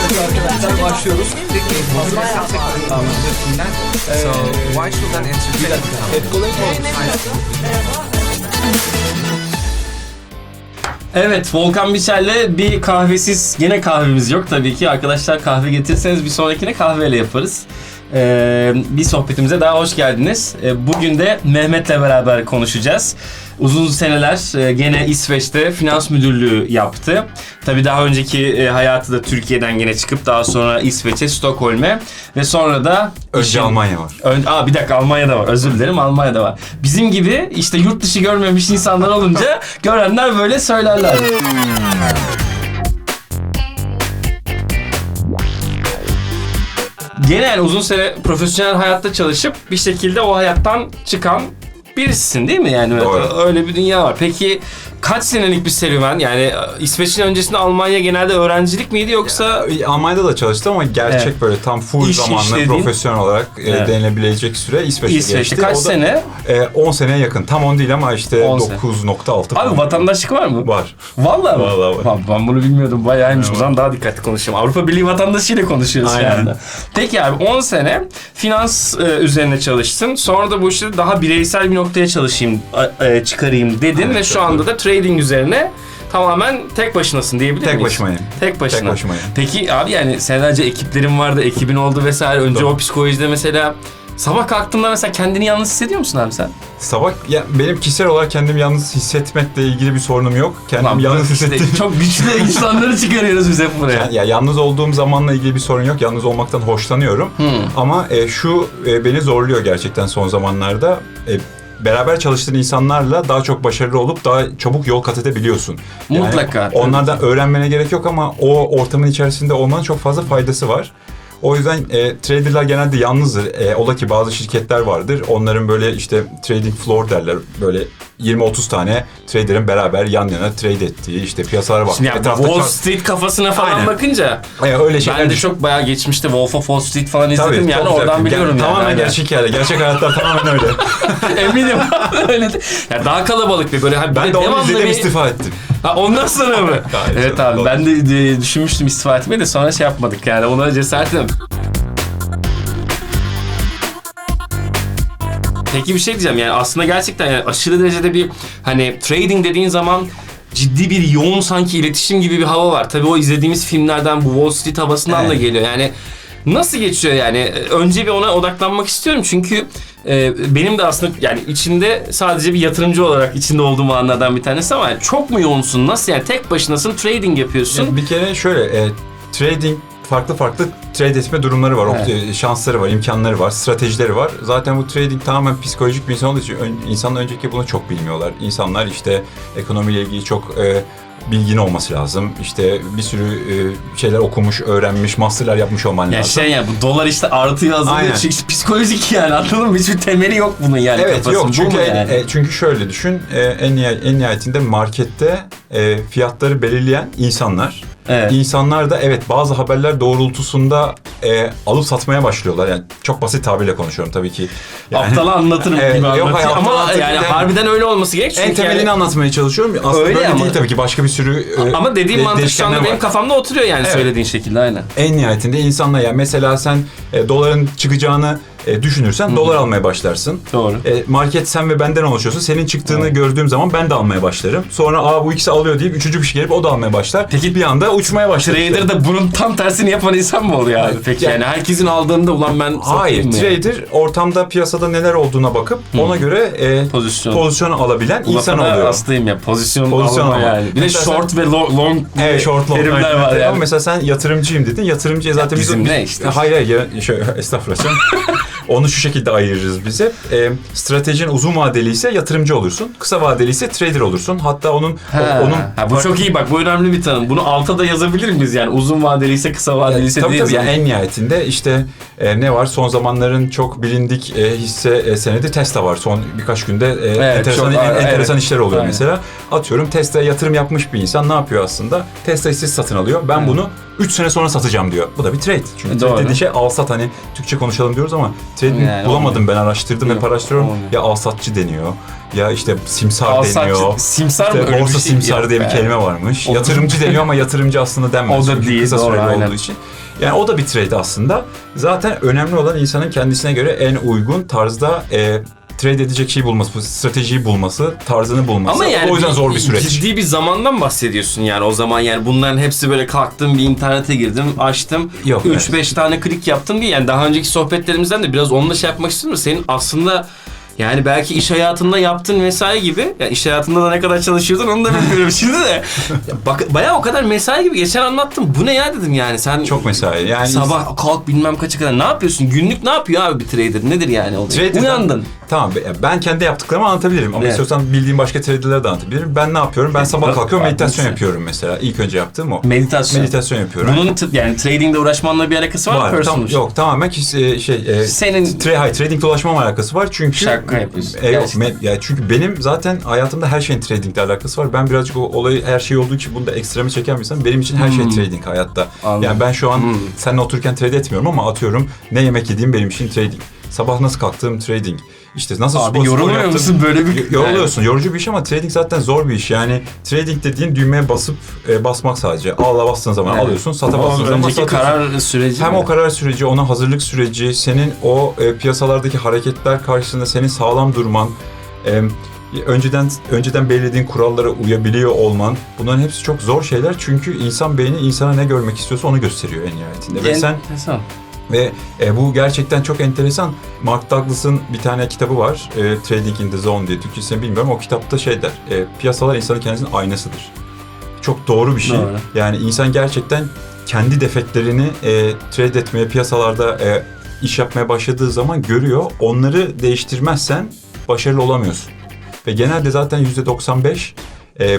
Arkadaşlar başlıyoruz. So why should an entertainer Evet, Volkan Biçer'le bir kahvesiz, yine kahvemiz yok tabii ki. Arkadaşlar kahve getirirseniz bir sonrakine kahveyle yaparız. Bir sohbetimize daha hoş geldiniz. Bugün de Mehmet'le beraber konuşacağız. Uzun seneler gene İsveç'te finans müdürlüğü yaptı. Tabii daha önceki hayatı da Türkiye'den gene çıkıp daha sonra İsveç'e, Stockholm'e ve sonra da... Önce Almanya var. Bir dakika, Almanya'da var. Özür dilerim, Almanya'da var. Bizim gibi işte yurt dışı görmemiş insanlar olunca görenler böyle söylerler. Gene yani uzun süre profesyonel hayatta çalışıp bir şekilde o hayattan çıkan birisisin değil mi? Yani öyle bir dünya var. Peki kaç senelik bir serüven? Yani İsveç'in öncesinde Almanya genelde öğrencilik miydi yoksa? Almanya'da da çalıştım ama gerçek böyle tam full İş zamanlı işlediğin... profesyonel olarak denilebilecek süre İsveç'te geçti. Kaç sene? 10 seneye yakın. Tam 10 değil ama işte 9.6. Abi vatandaşlık var mı? Var. Vallahi mı? Vallahi var. Ben bunu bilmiyordum. Bayağıymış. O zaman daha dikkatli konuşalım. Avrupa Birliği vatandaşıyla konuşuyoruz şu anda. Peki abi 10 sene finans üzerine çalıştın. Sonra da bu işte daha bireysel bir noktaya çalışayım, çıkarayım dedin ve şu anda da trading üzerine tamamen tek başınasın diyebilir miyiz? Tek başımayım. Tek başına. Tek başımayım. Peki abi yani senelerce ekiplerin vardı, ekibin oldu vesaire. Önce o psikolojide mesela sabah kalktığında mesela kendini yalnız hissediyor musun abi sen? Sabah benim kişisel olarak kendimi yalnız hissetmekle ilgili bir sorunum yok. Kendimi yalnız hissettiğim... Çok güçlü insanları çıkarıyoruz biz hep buraya. Ya yalnız olduğum zamanla ilgili bir sorun yok. Yalnız olmaktan hoşlanıyorum. Ama şu beni zorluyor gerçekten son zamanlarda. Beraber çalıştığın insanlarla daha çok başarılı olup daha çabuk yol kat edebiliyorsun. Yani Mutlaka. onlardan öğrenmene gerek yok ama o ortamın içerisinde olmanın çok fazla faydası var. O yüzden traderlar genelde yalnızdır. Ola ki bazı şirketler vardır. Onların böyle işte trading floor derler. Böyle 20-30 tane trader'ın beraber yan yana trade ettiği işte piyasalara bak. Şimdi Wall Street kafasına falan Aynen. bakınca öyle şeyler ben de çok bayağı geçmişte Wolf of Wall Street falan izledim. Tabii, yani oradan biliyorum yani. Tamamen gerçek hikaye. Gerçek hayatlar tamamen öyle. Eminim. Öyle. Yani daha kalabalık bir böyle. Ben de onu izledim, istifa ettim. Ha, ondan sonra mı? Evet abi ben de düşünmüştüm istifa etmeyi de sonra şey yapmadık yani ona cesaret edemedim. Peki bir şey diyeceğim yani aslında gerçekten yani aşırı derecede bir hani trading dediğin zaman ciddi bir yoğun sanki iletişim gibi bir hava var. Tabii o izlediğimiz filmlerden bu Wall Street havasından da geliyor yani. Nasıl geçiyor yani? Önce bir ona odaklanmak istiyorum çünkü benim de aslında yani içinde sadece bir yatırımcı olarak içinde olduğum anlardan bir tanesi ama yani çok mu yoğunsun? Nasıl yani tek başınasın trading yapıyorsun? Yani bir kere şöyle trading farklı trade etme durumları var. Şansları var, imkanları var, stratejileri var. Zaten bu trading tamamen psikolojik bir insan olduğu için insanlar önceki bunu çok bilmiyorlar. İnsanlar işte ekonomiyle ilgili çok bilgin olması lazım. İşte bir sürü şeyler okumuş, öğrenmiş, masterlar yapmış olman lazım. Ya bu dolar işte artıyor azalıyor. İşte psikolojik yani anladın mı? Hiçbir temeli yok bunun yani. Evet kafasının. yok çünkü yani? Çünkü şöyle düşün. En nihayetinde markette fiyatları belirleyen insanlar. Evet. İnsanlar da bazı haberler doğrultusunda alıp satmaya başlıyorlar. Yani çok basit tabirle konuşuyorum tabii ki. Yani, aptala anlatırım gibi anlatayım. Ama yani harbiden öyle olması gerek. En temelini anlatmaya çalışıyorum. Aslında öyle böyle değil tabii ki. Başka bir sürü ama dediğim mantık şu anda var. benim kafamda oturuyor yani söylediğin şekilde aynen. En nihayetinde insanlar yani mesela sen doların çıkacağını düşünürsen dolar almaya başlarsın. Doğru. Market sen ve benden oluşuyorsa senin çıktığını gördüğüm zaman ben de almaya başlarım. Sonra bu ikisi alıyor deyip üçüncü bir şey gelip o da almaya başlar. Peki bir anda uçmaya başlar. Trader da bunun tam tersini yapan insan mı oluyor abi? Peki yani herkesin aldığında ulan ben hayır, mı? Trader ortamda piyasada neler olduğuna bakıp ona göre pozisyon alabilen insan oluyor. Hastayım ya pozisyon alma yani. Bir de short ve long short long terimler var yani. Ama mesela sen yatırımcıyım dedin. Yatırımcıya zaten bizim ne işte? Hayır estağfurullah. Onu şu şekilde ayırırız biz hep. Stratejin uzun vadeli ise yatırımcı olursun. Kısa vadeli ise trader olursun. Hatta onun bu çok iyi bak bu önemli bir tanım. Bunu alta da yazabilir miyiz yani uzun vadeli ise kısa vadeli ise tabii değil. Tabii yani en nihayetinde işte ne var? Son zamanların çok bilindik hisse senedi Tesla var. Son birkaç günde enteresan işler oluyor mesela. Atıyorum Tesla'ya yatırım yapmış bir insan ne yapıyor aslında? Tesla hissesi satın alıyor. Ben bunu 3 sene sonra satacağım diyor. Bu da bir trade. Çünkü Doğru. trade dediği şey al sat, hani Türkçe konuşalım diyoruz ama trade Yani bulamadım, olmuyor. ben araştırdım, Yok, hep araştırıyorum. olmuyor. Ya al satçı deniyor, ya işte simsar Alsatçı- deniyor. simsar mı? İşte Öyle bir borsa şey simsarı yok diye bir be. kelime varmış. O da- Yatırımcı deniyor ama yatırımcı aslında denmez. O da Çünkü değil, kısa doğru, süreli aynen. olduğu için. Yani o da bir trade aslında. Zaten önemli olan insanın kendisine göre en uygun tarzda trade edecek şeyi bulması, bu stratejiyi bulması, tarzını bulması. Ama yani o yüzden zor bir süreç. Ciddi bir zamandan bahsediyorsun yani o zaman, yani bunların hepsi böyle kalktım, bir internete girdim, açtım, Yok, 3-5 tane klik yaptım diye. Yani daha önceki sohbetlerimizden de biraz onunla şey yapmak istiyorum. Senin aslında yani belki iş hayatında yaptın vesaire gibi. Yani iş hayatında da ne kadar çalışıyordun onu da bilmiyorum şimdi de. Ya bak, bayağı o kadar mesai gibi geçen anlattım. Bu ne ya dedim yani sen. Çok mesai. Yani Sabah kalk bilmem kaça kadar ne yapıyorsun? Günlük ne yapıyor abi bir trader? Nedir yani? Trader'dan- Uyandın. Tamam, ben kendi yaptıklarımı anlatabilirim ama Evet. istiyorsan bildiğim başka trader'ları da anlatabilirim. Ben ne yapıyorum? Ben sabah kalkıyorum, meditasyon Haklısın. yapıyorum mesela. İlk önce yaptığım o. Meditasyon. Meditasyon yapıyorum. Bunun yani trading'de uğraşmanla bir alakası var mı? Personal? Yok, tamamen Senin trading dolaşmamla alakası var çünkü şaka yapıyorsun. Yok, Gerçekten. ya çünkü benim zaten hayatımda her şeyin tradingle alakası var. Ben birazcık o olayı, her şey olduğu için bunu da ekstreme çeken bir insanım. Benim için her şey trading hayatta. Anladım. Yani ben şu an seninle otururken trade etmiyorum ama atıyorum ne yemek yediğim benim için trading. Sabah nasıl kalktığım trading. İşte nasıl Abi spor yorulmuyor yaptığım- musun böyle bir... Yoruluyorsun. Yorucu bir iş ama trading zaten zor bir iş. Yani trading dediğin düğmeye basıp basmak sadece. Allah'a bastığın zaman Evet. alıyorsun, sata Ama bastığın zaman önceki satıyorsun. karar süreci Hem mi? o karar süreci, ona hazırlık süreci, senin o piyasalardaki hareketler karşısında senin sağlam durman, önceden belirlediğin kurallara uyabiliyor olman, bunların hepsi çok zor şeyler çünkü insan beyni insana ne görmek istiyorsa onu gösteriyor en nihayetinde. Ve sen Enteresan. bu gerçekten çok enteresan. Mark Douglas'ın bir tane kitabı var, Trading in the Zone diye, Türkçesini bilmiyorum. O kitapta şey der, piyasalar insanın kendisinin aynasıdır. Çok doğru bir şey. Doğru. Yani insan gerçekten kendi defeklerini trade etmeye, piyasalarda iş yapmaya başladığı zaman görüyor. Onları değiştirmezsen başarılı olamıyorsun. Ve genelde zaten %95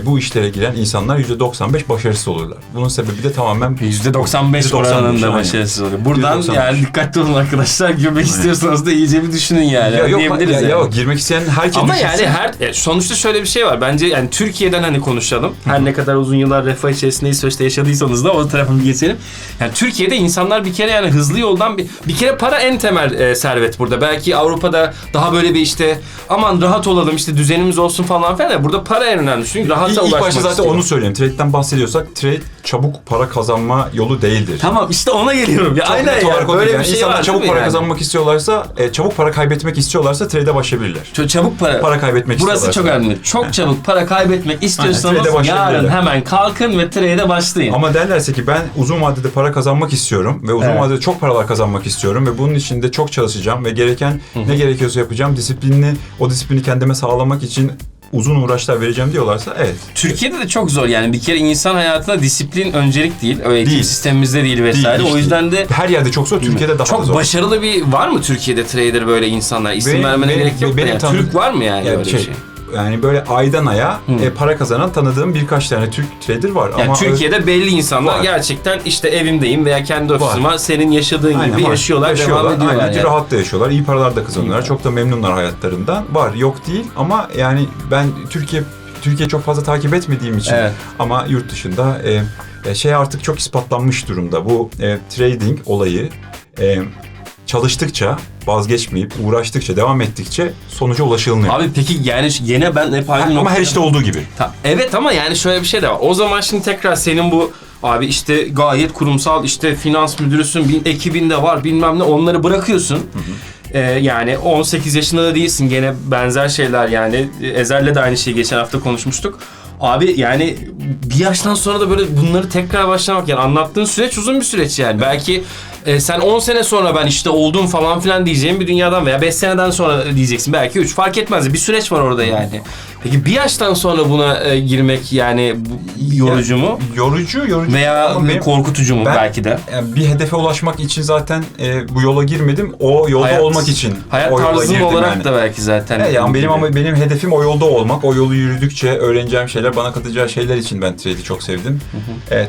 bu işlere giren insanlar %95 başarısız olurlar. Bunun sebebi de tamamen %95 oranında aynen. başarısız oluyor. Buradan %95. yani dikkatli olun arkadaşlar. Girmek istiyorsanız da iyice bir düşünün yani. Ya yok, Diyebiliriz yani. yok, girmek isteyen herkes Ama düşünsün. yani sonuçta şöyle bir şey var. Bence yani Türkiye'den hani konuşalım. Her ne kadar uzun yıllar refah içerisinde İsveç'te yaşadıysanız da o tarafa bir geçelim. Yani Türkiye'de insanlar bir kere yani hızlı yoldan bir kere para en temel servet burada. Belki Avrupa'da daha böyle bir işte aman rahat olalım işte düzenimiz olsun falan filan. Ya burada para en önemli. Çünkü rahata İlk ulaşmak başta zaten istiyor. onu söyleyeyim. Trade'den bahsediyorsak trade çabuk para kazanma yolu değildir. Tamam işte ona geliyorum. Ya Çok aynen net ya. olarak o Böyle değil. bir Yani şey İnsanlar var. çabuk değil mi para yani? kazanmak istiyorlarsa, çabuk para kaybetmek istiyorlarsa trade'e başlayabilirler. Çabuk para. Para kaybetmek Burası istiyorlarsa. çok önemli. Çok çabuk para kaybetmek istiyorsanız trade'e başlayabilirler. yarın hemen kalkın ve trade'e başlayın. Ama derlerse ki ben uzun vadede para kazanmak istiyorum ve uzun Evet. vadede çok paralar kazanmak istiyorum ve bunun için de çok çalışacağım ve gereken ne gerekiyorsa yapacağım. O disiplini kendime sağlamak için uzun uğraşlar vereceğim diyorlarsa evet. Türkiye'de de çok zor yani bir kere insan hayatında disiplin öncelik değil. O eğitim Değil. sistemimizde değil vesaire. Değil, hiç o yüzden de Her yerde çok zor, Türkiye'de daha da çok zor. başarılı bir var mı Türkiye'de trader böyle insanlar? İsim Benim- vermene benim- gerek yok da benim yani. tanıdığım- Türk var mı yani Yani öyle bir şey? Yani böyle aydan aya para kazanan tanıdığım birkaç tane Türk trader var. Yani ama Türkiye'de belli insanlar Var. gerçekten işte evimdeyim veya kendi ofisim var. Senin yaşadığın Aynen gibi var. yaşıyorlar, devam ediyorlar Aynen, yani. rahat da yaşıyorlar, iyi paralar da kazanıyorlar. Çok da memnunlar hayatlarından. Var, yok değil ama yani ben Türkiye çok fazla takip etmediğim için Evet. ama yurt dışında şey artık çok ispatlanmış durumda. Bu trading olayı çalıştıkça, vazgeçmeyip, uğraştıkça, devam ettikçe sonuca ulaşılmıyor. Abi peki yani gene ben hep aynı Ama her noktaya- işte olduğu gibi. Evet ama yani şöyle bir şey de var. O zaman şimdi tekrar senin bu abi işte gayet kurumsal işte finans müdürüsün, bir ekibin de var bilmem ne, onları bırakıyorsun. Yani 18 yaşında da değilsin, gene benzer şeyler yani. Ezer'le de aynı şeyi geçen hafta konuşmuştuk. Abi yani bir yaştan sonra da böyle bunları tekrar başlamak, yani anlattığın süreç uzun bir süreç yani. Belki sen 10 sene sonra ben işte oldum falan filan diyeceğin bir dünyadan veya 5 seneden sonra diyeceksin. Belki 3 fark etmez. Bir süreç var orada yani. Peki bir yaştan sonra buna girmek yani yorucu mu? Yorucu Veya ama benim- korkutucu mu ben- belki de? Yani bir hedefe ulaşmak için zaten bu yola girmedim. O yolda Hayat- olmak için Hayat o yola tarzın girdim olarak yani. da belki zaten. Yani benim hedefim o yolda olmak. O yolu yürüdükçe öğreneceğim şeyler, bana katacağı şeyler için ben trade'i çok sevdim.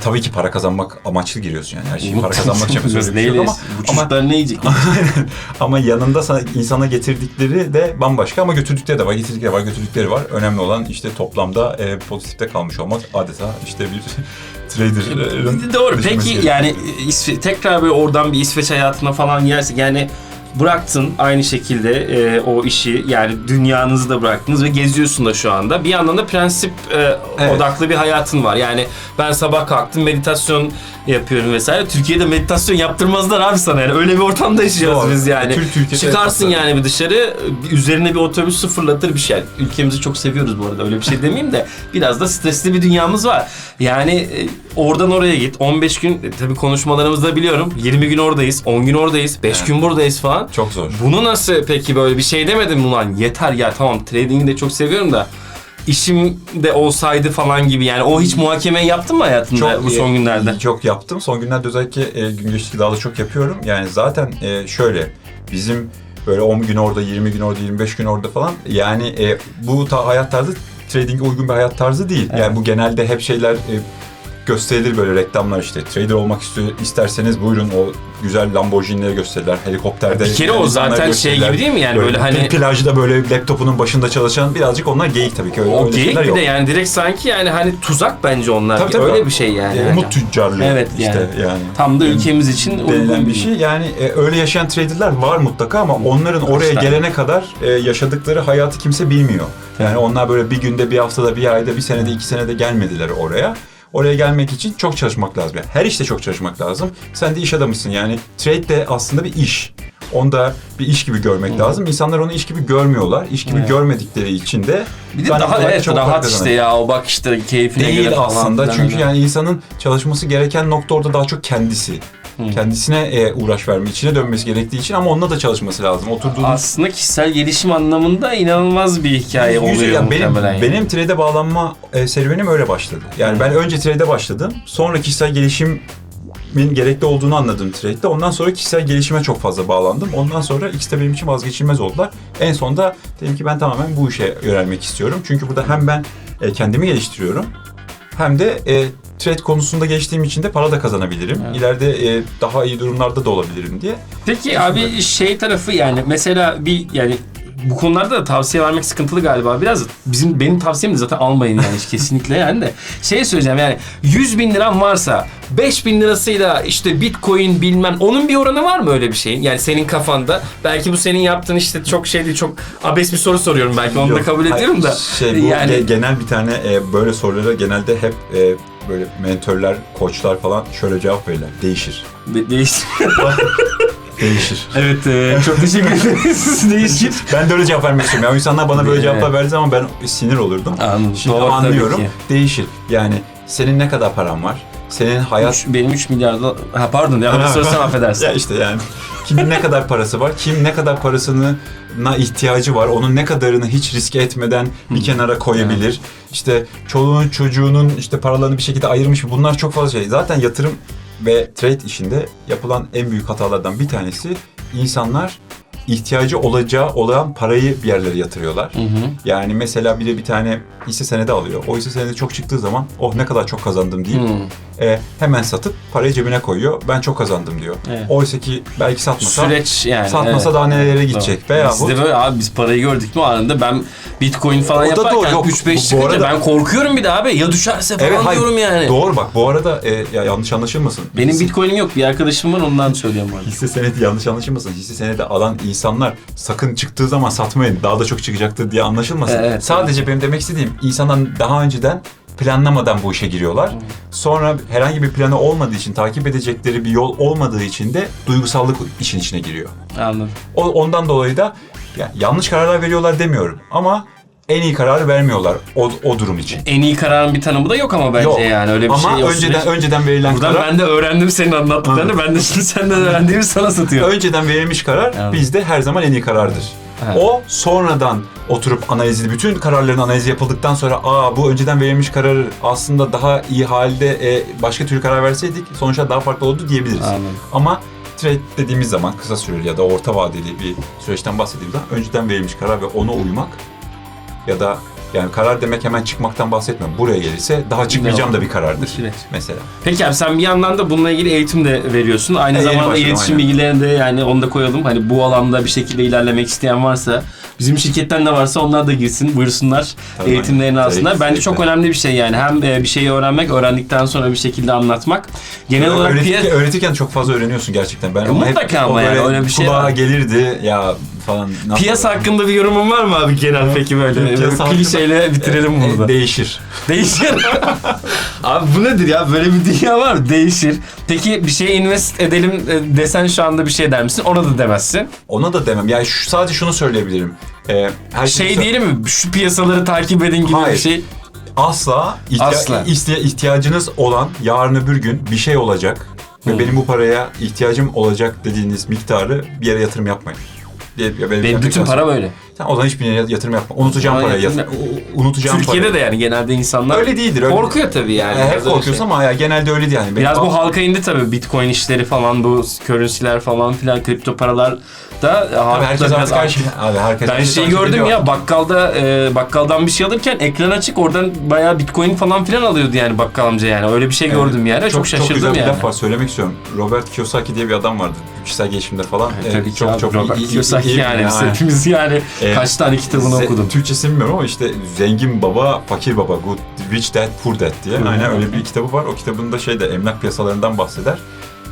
Tabii ki para kazanmak amaçlı giriyorsun yani. Her şeyi para kazanmak için yapıyorsun. Öyle bir şey yok Bu çocuklar ne yiyecek? ama yanında insana getirdikleri de bambaşka, ama götürdükleri de var, getirdikleri var, götürdükleri var. Önemli olan işte toplamda pozitifte kalmış olmak, adeta işte bir trader'ın Doğru. düşünmesi Peki gerekiyor. yani tekrar böyle oradan bir İsveç hayatına falan girersek yani bıraktın aynı şekilde o işi yani dünyanızı da bıraktınız ve geziyorsun da şu anda. Bir yandan da prensip Evet. odaklı bir hayatın var. Yani ben sabah kalktım meditasyon yapıyorum vesaire. Türkiye'de meditasyon yaptırmazlar abi sana yani. Öyle bir ortamda yaşıyoruz Doğru. biz yani. Türkiye'de Çıkarsın yapmazlar. yani bir dışarı üzerine bir otobüs fırlatır bir şey. Ülkemizi çok seviyoruz bu arada öyle bir şey demeyeyim de biraz da stresli bir dünyamız var. Yani oradan oraya git 15 gün tabii konuşmalarımızda biliyorum 20 gün oradayız 10 gün oradayız 5 gün buradayız falan. Çok zor. Bunu nasıl peki böyle bir şey demedim mi lan yeter ya tamam trading'i de çok seviyorum da işim de olsaydı falan gibi yani o hiç muhakeme yaptın mı hayatında bu son günlerde? Çok yaptım. Son günlerde özellikle gün geçtikçe daha da çok yapıyorum. Yani zaten şöyle bizim böyle 10 gün orada, 20 gün orada, 25 gün orada falan yani bu hayat tarzı trading'e uygun bir hayat tarzı değil. Evet. Yani bu genelde hep şeyler gösterilir böyle reklamlar işte. Trader olmak isterseniz buyurun o güzel Lamborghini'leri gösterirler. Helikopterde Bir kere o insanlar zaten şey gösterirler. gibi değil mi yani böyle hani plajda böyle laptopunun başında çalışan birazcık onlar geyik tabii ki. o öyle geyik şeyler bir yok. de yani direkt sanki yani hani tuzak bence onlar. Tabii. Öyle bir şey yani. Umut tüccarlığı Evet, işte yani. Tam da ülkemiz için Denilen uygun bir şey. Yani öyle yaşayan traderlar var mutlaka ama onların oraya Kaç gelene kadar yaşadıkları hayatı kimse bilmiyor. Yani onlar böyle bir günde, bir haftada, bir ayda, bir senede, 2 senede gelmediler oraya. Oraya gelmek için çok çalışmak lazım. Yani her işte çok çalışmak lazım. Sen de iş adamısın yani. Trade de aslında bir iş. Onu da bir iş gibi görmek lazım. İnsanlar onu iş gibi görmüyorlar. İş gibi görmedikleri için de Bir de daha evet çok para rahat işte kazanıyor. ya o bak işte keyfine Değil göre falan aslında filan çünkü öyle. yani insanın çalışması gereken nokta orada daha çok kendisi. Kendisine uğraş verme, içine dönmesi gerektiği için ama onunla da çalışması lazım. Oturduğunuz Aslında kişisel gelişim anlamında inanılmaz bir hikaye oluyor yani muhtemelen. yani. benim trade'e bağlanma serüvenim öyle başladı. Yani ben önce trade'e başladım. Sonra kişisel gelişimin gerekli olduğunu anladım trade'de. Ondan sonra kişisel gelişime çok fazla bağlandım. Ondan sonra ikisi de benim için vazgeçilmez oldular. En sonunda dedim ki ben tamamen bu işe yönelmek istiyorum. Çünkü burada hem ben kendimi geliştiriyorum hem de trade konusunda geçtiğim için de para da kazanabilirim. Evet. İleride daha iyi durumlarda da olabilirim diye. Peki abi şey tarafı yani mesela bir yani bu konularda da tavsiye vermek sıkıntılı galiba biraz. Benim tavsiyem de zaten almayın yani kesinlikle yani de. Şey söyleyeceğim yani 100 bin liran varsa 5 bin lirasıyla işte bitcoin bilmem onun bir oranı var mı öyle bir şeyin? Yani senin kafanda belki bu senin yaptığın işte çok şey değil çok abes bir soru soruyorum belki onu da Yok, kabul ediyorum da. Bu yani genel bir tane böyle sorulara genelde hep böyle mentörler, koçlar falan şöyle cevap verirler. Değişir. değişir. Değişir. Evet çok teşekkür ederiz. Değişir. Ben de öyle cevap vermek istiyorum. Yani insanlar bana böyle cevaplar verdiği zaman ben sinir olurdum. Anladım. Şimdi Doğru, tabii anlıyorum. ki. Değişir. Yani senin ne kadar paran var? Senin hayat... Benim 3 milyar pardon ya bir sorsan affedersin. Ya işte yani kimin ne kadar parası var? Kim ne kadar parasına ihtiyacı var? Onun ne kadarını hiç riske etmeden bir kenara koyabilir? İşte çoluğunun çocuğunun işte paralarını bir şekilde ayırmış. Bunlar çok fazla şey. Zaten yatırım ve trade işinde yapılan en büyük hatalardan bir tanesi insanlar ihtiyacı olan parayı bir yerlere yatırıyorlar. Yani mesela biri bir tane hisse senedi alıyor. O hisse senedi çok çıktığı zaman oh ne kadar çok kazandım deyip hemen satıp parayı cebine koyuyor. Ben çok kazandım diyor. Evet. Oysa ki belki satmasa Süreç yani. satmasa daha nerelere gidecek. Veyahut Siz de böyle abi biz parayı gördük mü anında ben bitcoin falan O da yaparken doğru, yok. 3-5 Bu çıkınca arada- ben korkuyorum bir de abi ya düşerse falan evet, hayır, diyorum yani. doğru bak bu arada ya yanlış anlaşılmasın. Benim bitcoin'im yok bir arkadaşım var ondan söylüyorum bu arada. Hisse senedi yanlış anlaşılmasın. Hisse senedi alan insanlar sakın çıktığı zaman satmayın. Daha da çok çıkacaktır diye anlaşılmasın. Evet, Sadece benim demek istediğim insanlar daha önceden planlamadan bu işe giriyorlar. Sonra herhangi bir planı olmadığı için, takip edecekleri bir yol olmadığı için de duygusallık işin içine giriyor. Anladım. Ondan dolayı da yani yanlış kararlar veriyorlar demiyorum ama en iyi kararı vermiyorlar o durum için. En iyi kararın bir tanımı da yok ama bence Yok. yani öyle bir Ama şey yok. önceden verilen Buradan karar ben de öğrendim senin anlattıklarını. Ben de şimdi senden öğrendiğimi sana satıyorum. önceden verilmiş karar Evet. bizde her zaman en iyi karardır. Evet. O sonradan oturup bütün kararların analizi yapıldıktan sonra bu önceden verilmiş kararı aslında daha iyi halde başka türlü karar verseydik sonuçta daha farklı oldu diyebiliriz. Anladım. Ama trade dediğimiz zaman kısa süreli ya da orta vadeli bir süreçten bahsettiğimiz zaman önceden verilmiş karar ve ona uymak ya da yani karar demek hemen çıkmaktan bahsetmiyorum. Buraya gelirse daha çıkmayacağım da bir karardır Süreç. mesela. Peki abi sen bir yandan da bununla ilgili eğitim de veriyorsun. Aynı Yeni zamanda başladım, iletişim aynen. bilgilerini de yani onu da koyalım. Hani bu alanda bir şekilde ilerlemek isteyen varsa Bizim şirketten de varsa onlar da girsin, buyursunlar Tabii, eğitimlerini alsınlar. zevkli, Bence çok zevkli. önemli bir şey yani. Hem bir şeyi öğrenmek, öğrendikten sonra bir şekilde anlatmak. Genel olarak Öğretirken çok fazla öğreniyorsun gerçekten. Ben onu mutlaka hep, ama o yani böyle öyle bir şey kulağa var. gelirdi ya falan. nasıl piyasa olur? hakkında bir yorumun var mı abi genel peki böyle? Piyasa Klişeyle bitirelim bunu da. Değişir. Değişir. Abi bu nedir ya? Böyle bir dünya var mı? Değişir. Peki bir şeye invest edelim desen şu anda bir şey der misin? Ona da demezsin. Ona da demem. Yani sadece şunu söyleyebilirim. Herkes Şey diyelim mi? Şu piyasaları takip edin gibi Hayır. bir şey. Asla, Asla. ihtiyacınız olan yarın öbür gün bir şey olacak ve benim bu paraya ihtiyacım olacak dediğiniz miktarı bir yere yatırım yapmayın. Benim bütün para böyle. Sen o zaman hiçbir yere yatırım yapma. Unutacağım Ama parayı. yatırım- Unutacağım Türkiye'de parayı. de yani genelde insanlar Öyle değildir. Öyle korkuyor tabii yani. Hep Biraz öyle korkuyorsun şey. ama ya genelde öyle değil yani. Biraz Benim- bu halka indi tabii. Bitcoin işleri falan, bu currency'ler falan filan, kripto paralar da Tabii halkta herkes biraz artık her şey. Abi herkes Ben şeyi takip gördüm ediyor. ya bakkaldan bir şey alırken ekran açık, oradan bayağı bitcoin falan filan alıyordu yani bakkal amca yani. Öyle bir şey gördüm yani. Çok Çok şaşırdım güzel bir yani. laf var söylemek istiyorum. Robert Kiyosaki diye bir adam vardı. Kişisel gelişimde falan. Tabii ki çok abi, çok Robert iyi- Kiyosaki iyi- yani. Biz aynen. hepimiz yani kaç tane kitabını okudum. Türkçesini bilmiyorum ama işte Zengin Baba, Fakir Baba, Good, Rich Dad, Poor Dad diye. Aynen öyle bir kitabı var. O kitabında emlak piyasalarından bahseder.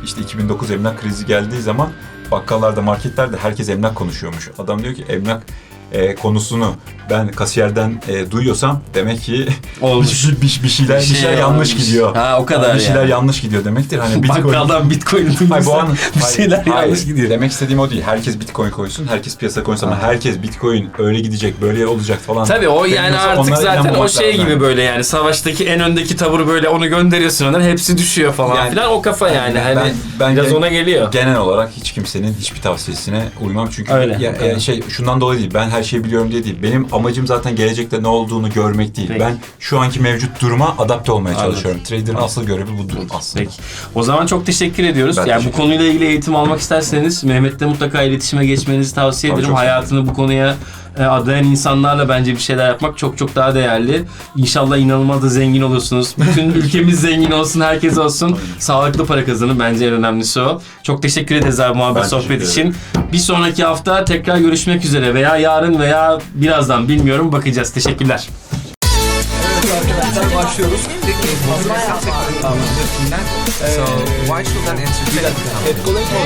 İşte 2009 emlak krizi geldiği zaman bakkallarda, marketlerde herkes emlak konuşuyormuş. Adam diyor ki emlak konusunu ben kasiyerden duyuyorsam demek ki Olmuş. bir şeyler yanlış olmuş. gidiyor. Ha, o kadar Bir şeyler yani. yanlış gidiyor demektir. Hani Bakkaldan bitcoin Hayır, duyuyorsa bu an, bir şeyler yanlış gidiyor. Demek istediğim o değil. Herkes Bitcoin koysun, herkes piyasa koysun ama herkes Bitcoin öyle gidecek, böyle olacak falan. Tabii o yani demiyorsa artık onlara zaten o inanmamak şey lazım. gibi böyle yani savaştaki en öndeki tavır böyle, onu gönderiyorsun onlar hepsi düşüyor falan Yani- filan, o kafa yani Ben- hani ben biraz gen- ona geliyor. Genel olarak hiç kimsenin hiçbir tavsiyesine uymam çünkü Öyle, o kadar. şundan dolayı değil. Ben her şeyi biliyorum diye değil. Benim amacım zaten gelecekte ne olduğunu görmek değil. Peki. Ben şu anki mevcut duruma adapte olmaya Anladım. çalışıyorum. Trader'ın asıl görevi budur aslında. Peki. O zaman çok teşekkür ediyoruz. Ben Yani bu teşekkür konuyla ilgili eğitim almak isterseniz Mehmet'le mutlaka iletişime geçmenizi tavsiye Tabii, ederim. çok Hayatını bu konuya adayan insanlarla bence bir şeyler yapmak çok çok daha değerli. İnşallah inanılmaz da zengin olursunuz. Bütün ülkemiz zengin olsun, herkes olsun. Sağlıklı para kazanın, bence en önemlisi o. Çok teşekkür ederiz abi muhabbet Ben sohbet teşekkür için. Bir sonraki hafta tekrar görüşmek üzere veya yarın veya birazdan, bilmiyorum, bakacağız. Teşekkürler. Evet arkadaşlar, başlıyoruz. İlk eğitimimiz meslek anlatımından. So, why should an answer? Etkolayın mı?